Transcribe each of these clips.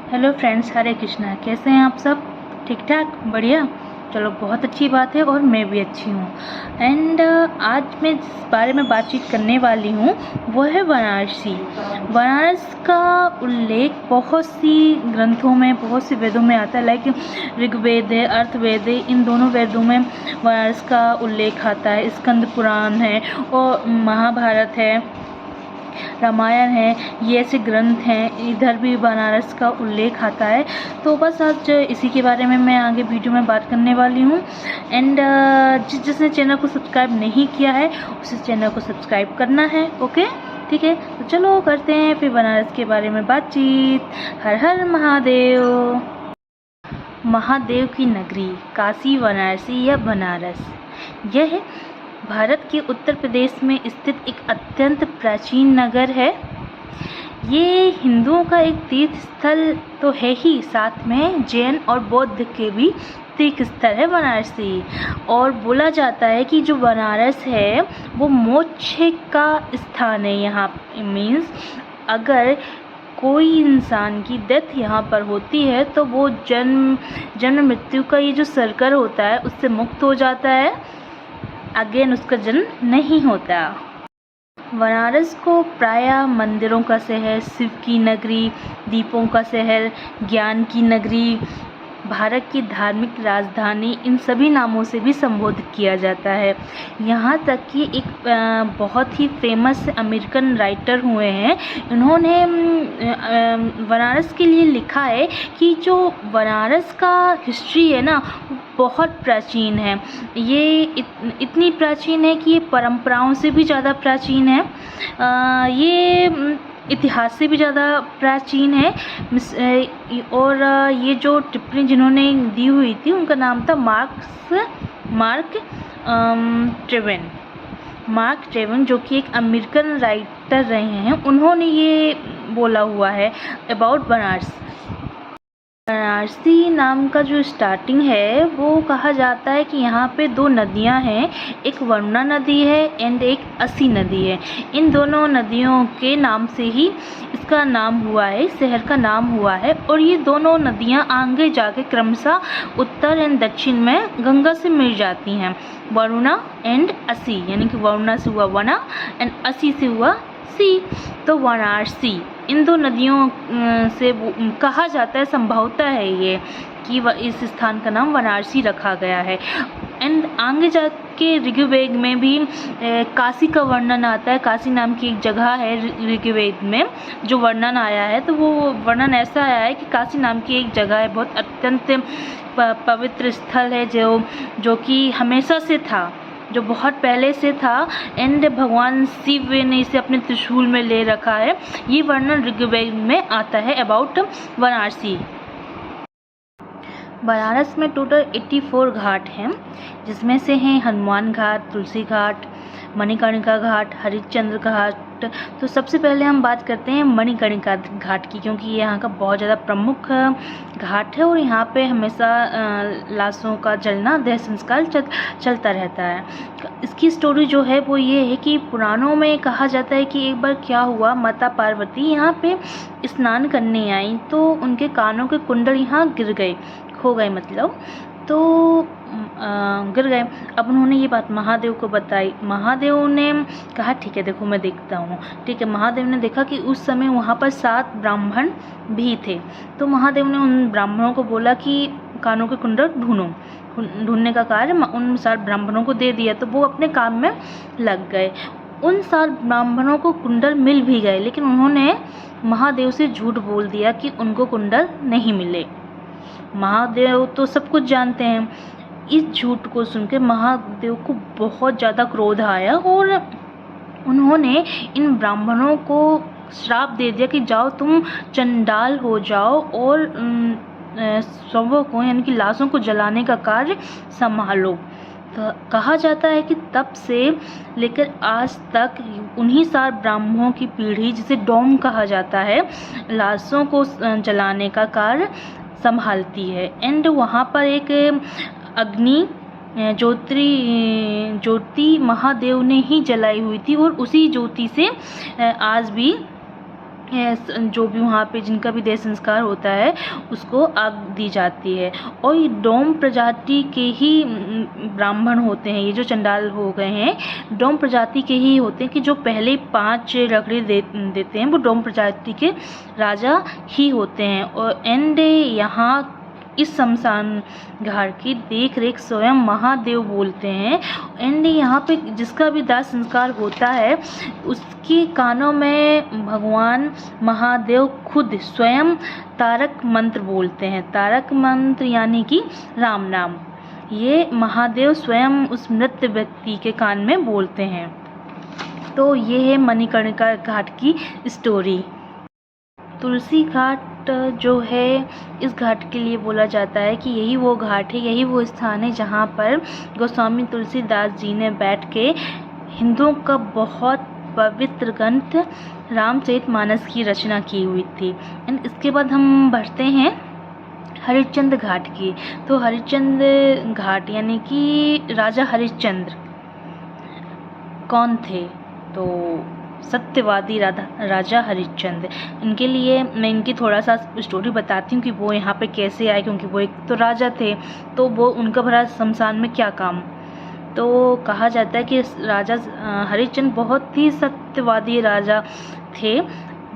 Hello friends, हरे कृष्णा। कैसे हैं आप सब? ठीक ठाक, बढ़िया। चलो, बहुत अच्छी बात है और मैं भी अच्छी हूँ। एंड आज मैं जिस बारे में बातचीत करने वाली हूँ वो है वाराणसी। बनारस का उल्लेख बहुत सी ग्रंथों में, बहुत से वेदों में आता है। लाइक ऋग्वेद है, अर्थवेद है, इन दोनों वेदों में बनारस का उल्लेख आता है। स्कंद पुराण है और महाभारत है, रामायण है, ये ऐसे ग्रंथ हैं, इधर भी बनारस का उल्लेख आता है। तो बस आज इसी के बारे में मैं आगे वीडियो में बात करने वाली हूँ। एंड जिसने चैनल को सब्सक्राइब नहीं किया है उसे चैनल को सब्सक्राइब करना है। ओके, ठीक है। तो चलो करते हैं फिर बनारस के बारे में बातचीत। हर हर महादेव। महादेव की नगरी काशी, वाराणसी या बनारस, यह भारत के उत्तर प्रदेश में स्थित एक अत्यंत प्राचीन नगर है। ये हिंदुओं का एक तीर्थ स्थल तो है ही, साथ में जैन और बौद्ध के भी तीर्थ स्थल है वाराणसी। और बोला जाता है कि जो बनारस है वो मोक्ष का स्थान है। यहाँ मीन्स अगर कोई इंसान की डेथ यहाँ पर होती है तो वो जन्म मृत्यु का ये जो सर्कल होता है उससे मुक्त हो जाता है, अगेन उसका जन्म नहीं होता। बनारस को प्रायः मंदिरों का शहर, शिव की नगरी, दीपों का शहर, ज्ञान की नगरी, भारत की धार्मिक राजधानी, इन सभी नामों से भी संबोधित किया जाता है। यहाँ तक कि एक बहुत ही फेमस अमेरिकन राइटर हुए हैं, उन्होंने बनारस के लिए लिखा है कि जो बनारस का हिस्ट्री है ना बहुत प्राचीन है। ये इतनी प्राचीन है कि ये परंपराओं से भी ज़्यादा प्राचीन है। ये इतिहास से भी ज़्यादा प्राचीन है। और ये जो टिप्पणी जिन्होंने दी हुई थी उनका नाम था मार्क ट्वेन, जो कि एक अमेरिकन राइटर रहे हैं। उन्होंने ये बोला हुआ है अबाउट बनारस। वाराणसी नाम का जो स्टार्टिंग है वो कहा जाता है कि यहाँ पे दो नदियाँ हैं, एक वरुणा नदी है एंड एक असी नदी है। इन दोनों नदियों के नाम से ही इसका नाम हुआ है, शहर का नाम हुआ है। और ये दोनों नदियाँ आगे जाके क्रमशः उत्तर एंड दक्षिण में गंगा से मिल जाती हैं। वरुणा एंड असी, यानी कि वरुणा से हुआ वना एंड असी से हुआ सी। तो वाराणसी इन दो नदियों से कहा जाता है, संभवतः है ये कि इस स्थान का नाम वाराणसी रखा गया है। एंड आगे जाके ऋग्वेद में भी काशी का वर्णन आता है। काशी नाम की एक जगह है ऋग्वेद में जो वर्णन आया है, तो वो वर्णन ऐसा आया है कि काशी नाम की एक जगह है, बहुत अत्यंत पवित्र स्थल है जो कि हमेशा से था, जो बहुत पहले से था। एंड भगवान शिव ने इसे अपने त्रिशूल में ले रखा है। ये वर्णन ऋग्वेद में आता है अबाउट वाराणसी। बनारस में टोटल 84 घाट हैं, जिसमें से हैं हनुमान घाट, तुलसी घाट, मणिकर्णिका घाट, हरिश्चंद्र घाट। तो सबसे पहले हम बात करते हैं मणिकर्णिका घाट की, क्योंकि ये यहाँ का बहुत ज़्यादा प्रमुख घाट है और यहाँ पे हमेशा लाशों का जलना, देह संस्कार चलता रहता है। इसकी स्टोरी जो है वो ये है कि पुराणों में कहा जाता है कि एक बार क्या हुआ, माता पार्वती यहाँ पे स्नान करने आई तो उनके कानों के कुंडल यहाँ गिर गए, खो गए मतलब, तो गिर गए। अब उन्होंने ये बात महादेव को बताई। महादेव ने कहा ठीक है, देखो मैं देखता हूँ। ठीक है, महादेव ने देखा कि उस समय वहाँ पर 7 ब्राह्मण भी थे। तो महादेव ने उन ब्राह्मणों को बोला कि कानों के कुंडल ढूंढने का कार्य उन 7 ब्राह्मणों को दे दिया। तो वो अपने काम में लग गए। उन 7 ब्राह्मणों को कुंडल मिल भी गए, लेकिन उन्होंने महादेव से झूठ बोल दिया कि उनको कुंडल नहीं मिले। महादेव तो सब कुछ जानते हैं। इस झूठ को सुनकर महादेव को बहुत ज़्यादा क्रोध आया और उन्होंने इन ब्राह्मणों को श्राप दे दिया कि जाओ तुम चंडाल हो जाओ और शवों को, यानी कि लाशों को जलाने का कार्य संभालो। तो कहा जाता है कि तब से लेकर आज तक उन्हीं 7 ब्राह्मणों की पीढ़ी, जिसे डोम कहा जाता है, लाशों को जलाने का कार्य संभालती है। एंड वहाँ पर एक अग्नि ज्योति महादेव ने ही जलाई हुई थी और उसी ज्योति से आज भी जो भी वहाँ पे जिनका भी देह संस्कार होता है उसको आग दी जाती है। और ये डोम प्रजाति के ही ब्राह्मण होते हैं, ये जो चंडाल हो गए हैं डोम प्रजाति के ही होते हैं कि जो पहले 5 लकड़ी देते हैं वो डोम प्रजाति के राजा ही होते हैं। और यहाँ इस शमशान घाट की देख रेख स्वयं महादेव बोलते हैं। एंड यहाँ पे जिसका भी दाह संस्कार होता है उसके कानों में भगवान महादेव खुद स्वयं तारक मंत्र बोलते हैं। तारक मंत्र यानी कि राम नाम, ये महादेव स्वयं उस मृत व्यक्ति के कान में बोलते हैं। तो ये है मणिकर्णिका घाट की स्टोरी। तुलसी घाट जो है इस घाट के लिए बोला जाता है कि यही वो घाट है, यही वो स्थान है जहाँ पर गोस्वामी तुलसीदास जी ने बैठ के हिंदुओं का बहुत पवित्र ग्रंथ रामचरितमानस की रचना की हुई थी। एंड इसके बाद हम बढ़ते हैं हरिश्चंद्र घाट की। तो हरिश्चंद्र घाट यानी कि राजा हरिश्चंद्र कौन थे? तो सत्यवादी राजा हरिश्चंद्र। इनके लिए मैं इनकी थोड़ा सा स्टोरी बताती हूँ कि वो यहाँ पे कैसे आए, क्योंकि वो एक तो राजा थे, तो वो उनका भरा शमशान में क्या काम। तो कहा जाता है कि राजा हरिश्चंद्र बहुत ही सत्यवादी राजा थे,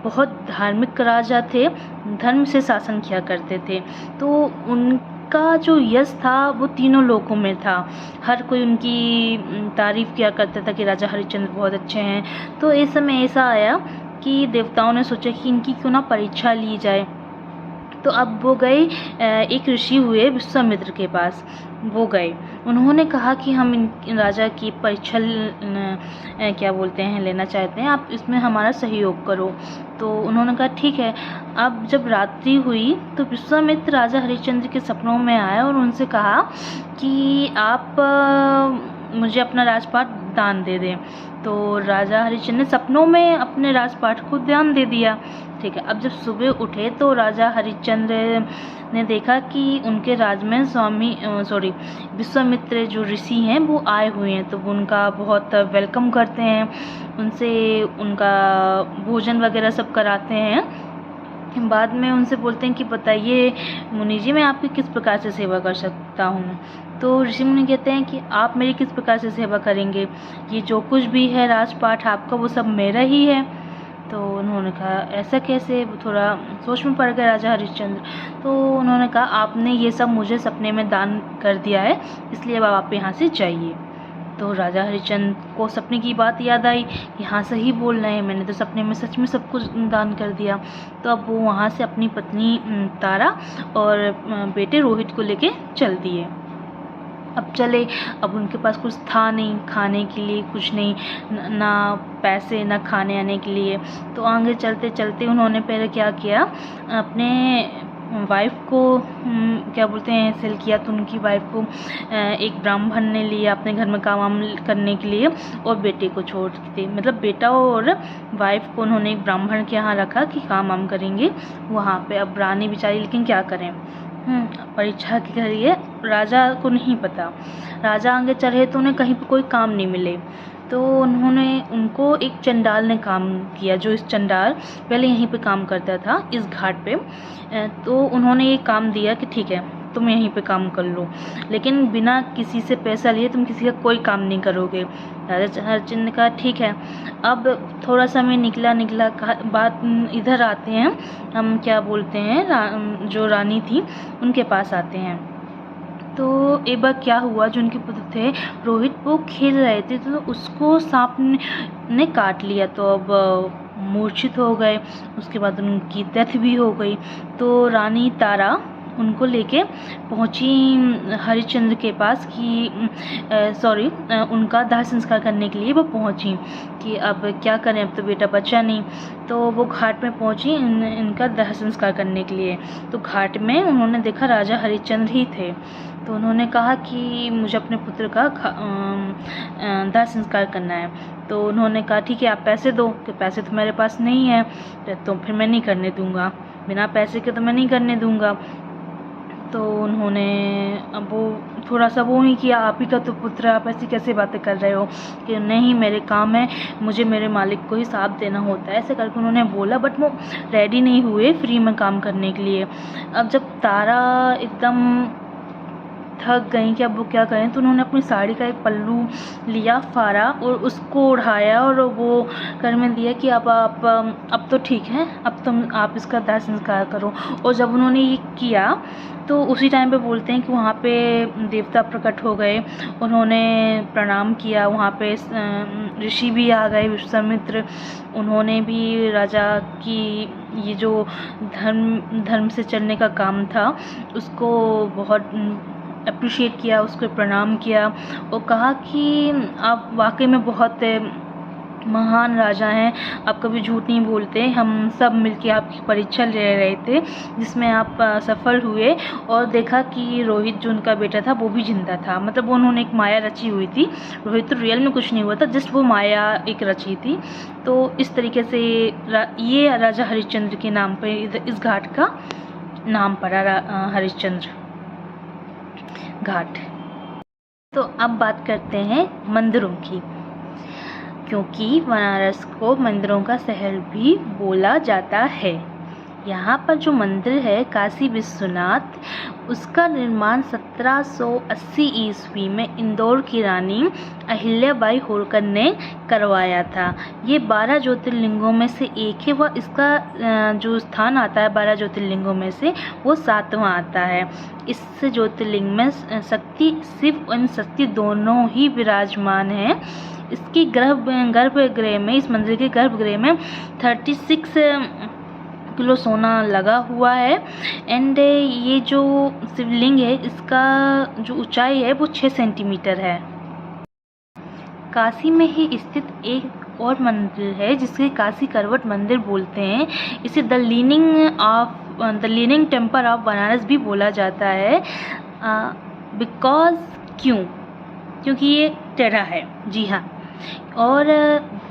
बहुत धार्मिक राजा थे, धर्म से शासन किया करते थे। तो उनका जो यश था वो तीनों लोकों में था। हर कोई उनकी तारीफ़ किया करता था कि राजा हरिश्चंद्र बहुत अच्छे हैं। तो इस समय ऐसा आया कि देवताओं ने सोचा कि इनकी क्यों ना परीक्षा ली जाए। तो अब वो गए, एक ऋषि हुए विश्वामित्र के पास वो गए। उन्होंने कहा कि हम इन राजा की परीक्षा क्या बोलते हैं लेना चाहते हैं, आप इसमें हमारा सहयोग करो। तो उन्होंने कहा ठीक है। अब जब रात्रि हुई तो विश्वामित्र राजा हरिश्चंद्र के सपनों में आए और उनसे कहा कि आप मुझे अपना राजपाट दान दे दें। तो राजा हरिश्चंद्र ने सपनों में अपने राजपाट को दान दे दिया। ठीक है। अब जब सुबह उठे तो राजा हरिश्चंद्र ने देखा कि उनके राज में विश्वामित्र जो ऋषि हैं वो आए हुए हैं। तो वो उनका बहुत वेलकम करते हैं, उनसे उनका भोजन वगैरह सब कराते हैं। बाद में उनसे बोलते हैं कि बताइए मुनि जी, मैं आपकी किस प्रकार से सेवा कर सकता हूँ। तो ऋषि मुनि कहते हैं कि आप मेरी किस प्रकार से सेवा करेंगे, ये जो कुछ भी है राजपाट आपका वो सब मेरा ही है। तो उन्होंने कहा ऐसा कैसे? वो थोड़ा सोच में पड़ गए राजा हरिश्चंद्र। तो उन्होंने कहा आपने ये सब मुझे सपने में दान कर दिया है, इसलिए अब आप यहाँ से जाइए। तो राजा हरिश्चंद्र को सपने की बात याद आई कि हाँ सही बोल रहे हैं, मैंने तो सपने में सच में सब कुछ दान कर दिया। तो अब वो वहाँ से अपनी पत्नी तारा और बेटे रोहित को लेके चल दिए। अब चले, अब उनके पास कुछ था नहीं, खाने के लिए कुछ नहीं, ना पैसे ना खाने आने के लिए। तो आगे चलते चलते उन्होंने पहले क्या किया, अपने वाइफ को क्या बोलते हैं सेल किया। तो उनकी वाइफ को एक ब्राह्मण ने लिया अपने घर में काम वाम करने के लिए, और बेटे को छोड़ के, मतलब बेटा और वाइफ को उन्होंने एक ब्राह्मण के यहाँ रखा कि काम वाम करेंगे वहाँ पे। अब रानी बेचारी लेकिन क्या करें, परीक्षा की करिए, राजा को नहीं पता। राजा आगे चढ़े तो उन्हें कहीं पर कोई काम नहीं मिले। तो उनको एक चंडाल ने काम किया, जो इस चंडाल पहले यहीं पे काम करता था इस घाट पे। तो उन्होंने ये काम दिया कि ठीक है तुम यहीं पे काम कर लो, लेकिन बिना किसी से पैसा लिए तुम किसी का कोई काम नहीं करोगे। राजा हरिश्चंद्र ने कहा ठीक है। अब थोड़ा समय निकला बात इधर आते हैं हम, क्या बोलते हैं, जो रानी थी उनके पास आते हैं। तो एक बार क्या हुआ, जो उनके पुत्र थे रोहित वो खेल रहे थे तो उसको सांप ने काट लिया। तो अब मूर्छित हो गए, उसके बाद उनकी डेथ भी हो गई। तो रानी तारा उनको लेके पहुंची हरिश्चंद्र के पास कि उनका दाह संस्कार करने के लिए वो पहुंची कि अब क्या करें, अब तो बेटा बचा नहीं। तो वो घाट में पहुंची इनका दाह संस्कार करने के लिए। तो घाट में उन्होंने देखा राजा हरिश्चंद्र ही थे। तो उन्होंने कहा कि मुझे अपने पुत्र का दाह संस्कार करना है। तो उन्होंने कहा ठीक है आप पैसे दो, कि पैसे तो मेरे पास नहीं है, तो फिर मैं नहीं करने दूंगा, बिना पैसे के तो मैं नहीं करने दूंगा। तो उन्होंने अब वो थोड़ा सा वो ही किया, आप ही का तो पुत्र है, आप ऐसी कैसे बातें कर रहे हो, कि नहीं मेरे काम है, मुझे मेरे मालिक को ही साथ देना होता है, ऐसे करके उन्होंने बोला। बट वो रेडी नहीं हुए फ्री में काम करने के लिए। अब जब तारा एकदम थक गई कि अब वो क्या करें, तो उन्होंने अपनी साड़ी का एक पल्लू लिया, फाड़ा और उसको उठाया और वो घर में दिया कि अब तो ठीक है, अब तुम आप इसका दाह संस्कार करो। और जब उन्होंने ये किया तो उसी टाइम पे बोलते हैं कि वहाँ पे देवता प्रकट हो गए, उन्होंने प्रणाम किया, वहाँ पे ऋषि भी आ गए, विश्वामित्र, उन्होंने भी राजा की ये जो धर्म से चलने का काम था उसको बहुत अप्रिशिएट किया, उसको प्रणाम किया और कहा कि आप वाकई में बहुत महान राजा हैं, आप कभी झूठ नहीं बोलते, हम सब मिलके आपकी परीक्षा ले रहे थे जिसमें आप सफल हुए और देखा कि रोहित जो उनका बेटा था वो भी जिंदा था। मतलब उन्होंने एक माया रची हुई थी, रोहित तो रियल में कुछ नहीं हुआ था, जस्ट वो माया एक रची थी। तो इस तरीके से ये राजा हरिश्चंद्र के नाम पर इस घाट का नाम पड़ा, हरिश्चंद्र घाट। तो अब बात करते हैं मंदिरों की, क्योंकि बनारस को मंदिरों का शहर भी बोला जाता है। यहाँ पर जो मंदिर है काशी विश्वनाथ, उसका निर्माण 1780 ईस्वी में इंदौर की रानी अहिल्याबाई होलकर ने करवाया था। ये 12 ज्योतिर्लिंगों में से एक है, वह इसका जो स्थान आता है 12 ज्योतिर्लिंगों में से वो 7वां आता है। इस ज्योतिर्लिंग में शक्ति शिव और शक्ति दोनों ही विराजमान हैं। इसकी गर्भगृह में, इस मंदिर के गर्भगृह में 36 किलो सोना लगा हुआ है। एंड ये जो शिवलिंग है इसका जो ऊंचाई है वो 6 सेंटीमीटर है। काशी में ही स्थित एक और मंदिर है जिसे काशी करवट मंदिर बोलते हैं। इसे the leaning temple of Banaras भी बोला जाता है। क्योंकि ये टेढ़ा है, जी हाँ। और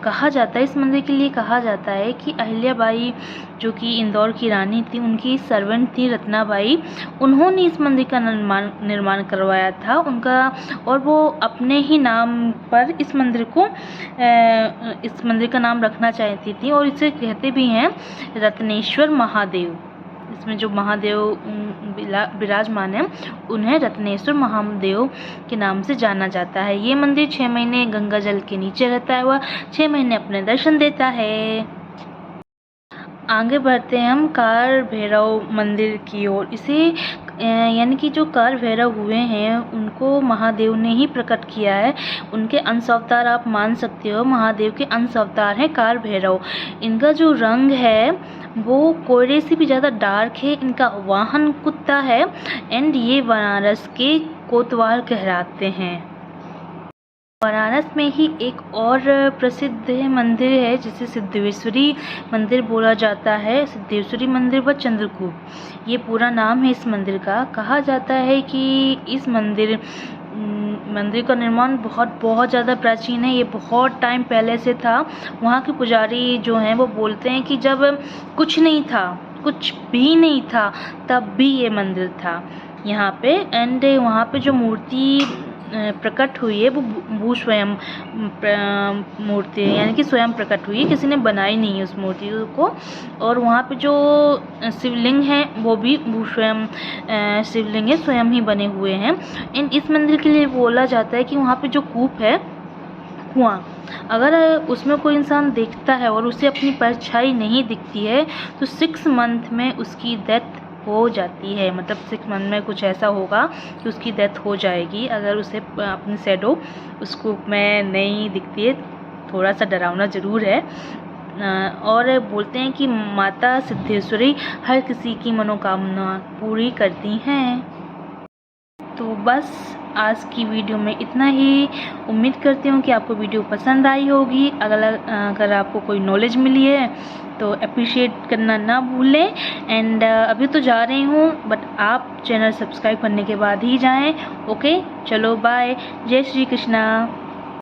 कहा जाता है, इस मंदिर के लिए कहा जाता है कि अहिल्याबाई जो कि इंदौर की रानी थी, उनकी सर्वेंट थी रत्नाबाई, उन्होंने इस मंदिर का निर्माण करवाया था उनका, और वो अपने ही नाम पर इस मंदिर का नाम रखना चाहती थी और इसे कहते भी हैं रत्नेश्वर महादेव। इसमें जो महादेव विराजमान है उन्हें रत्नेश्वर महादेव के नाम से जाना जाता है। ये मंदिर 6 महीने गंगा जल के नीचे रहता है, वह 6 महीने अपने दर्शन देता है। आगे बढ़ते हैं हम कार भैरव मंदिर की ओर। इसे यानी कि जो कार भैरव हुए हैं उनको महादेव ने ही प्रकट किया है, उनके अंश अवतार आप मान सकते हो, महादेव के अंश अवतार हैं कार भैरव। इनका जो रंग है वो कोयले से भी ज़्यादा डार्क है, इनका वाहन कुत्ता है एंड ये बनारस के कोतवाल कहलाते हैं। बनारस में ही एक और प्रसिद्ध मंदिर है जिसे सिद्धेश्वरी मंदिर बोला जाता है। सिद्धेश्वरी मंदिर व चंद्रकूट ये पूरा नाम है इस मंदिर का। कहा जाता है कि इस मंदिर का निर्माण बहुत ज़्यादा प्राचीन है, ये बहुत टाइम पहले से था। वहाँ के पुजारी जो हैं वो बोलते हैं कि जब कुछ भी नहीं था तब भी ये मंदिर था यहाँ पे। एंड वहाँ पे जो मूर्ति प्रकट हुई है वो स्वयं मूर्ति है, यानी कि स्वयं प्रकट हुई है, किसी ने बनाई नहीं है उस मूर्ति को। और वहाँ पे जो शिवलिंग है वो भी स्वयं शिवलिंग है, स्वयं ही बने हुए हैं। इस मंदिर के लिए बोला जाता है कि वहाँ पे जो कूप है, कुआं, अगर उसमें कोई इंसान देखता है और उसे अपनी परछाई नहीं दिखती है तो 6 मंथ में उसकी डेथ हो जाती है। मतलब 6 मंथ में कुछ ऐसा होगा कि उसकी डेथ हो जाएगी अगर उसे अपनी शैडो उस कूप में नहीं दिखती है। थोड़ा सा डरावना ज़रूर है। और बोलते हैं कि माता सिद्धेश्वरी हर किसी की मनोकामना पूरी करती हैं। तो बस आज की वीडियो में इतना ही। उम्मीद करती हूँ कि आपको वीडियो पसंद आई होगी। अगर आपको कोई नॉलेज मिली है तो अप्रिशिएट करना ना भूलें। एंड अभी तो जा रही हूँ, बट आप चैनल सब्सक्राइब करने के बाद ही जाएं। ओके, चलो बाय, जय श्री कृष्णा।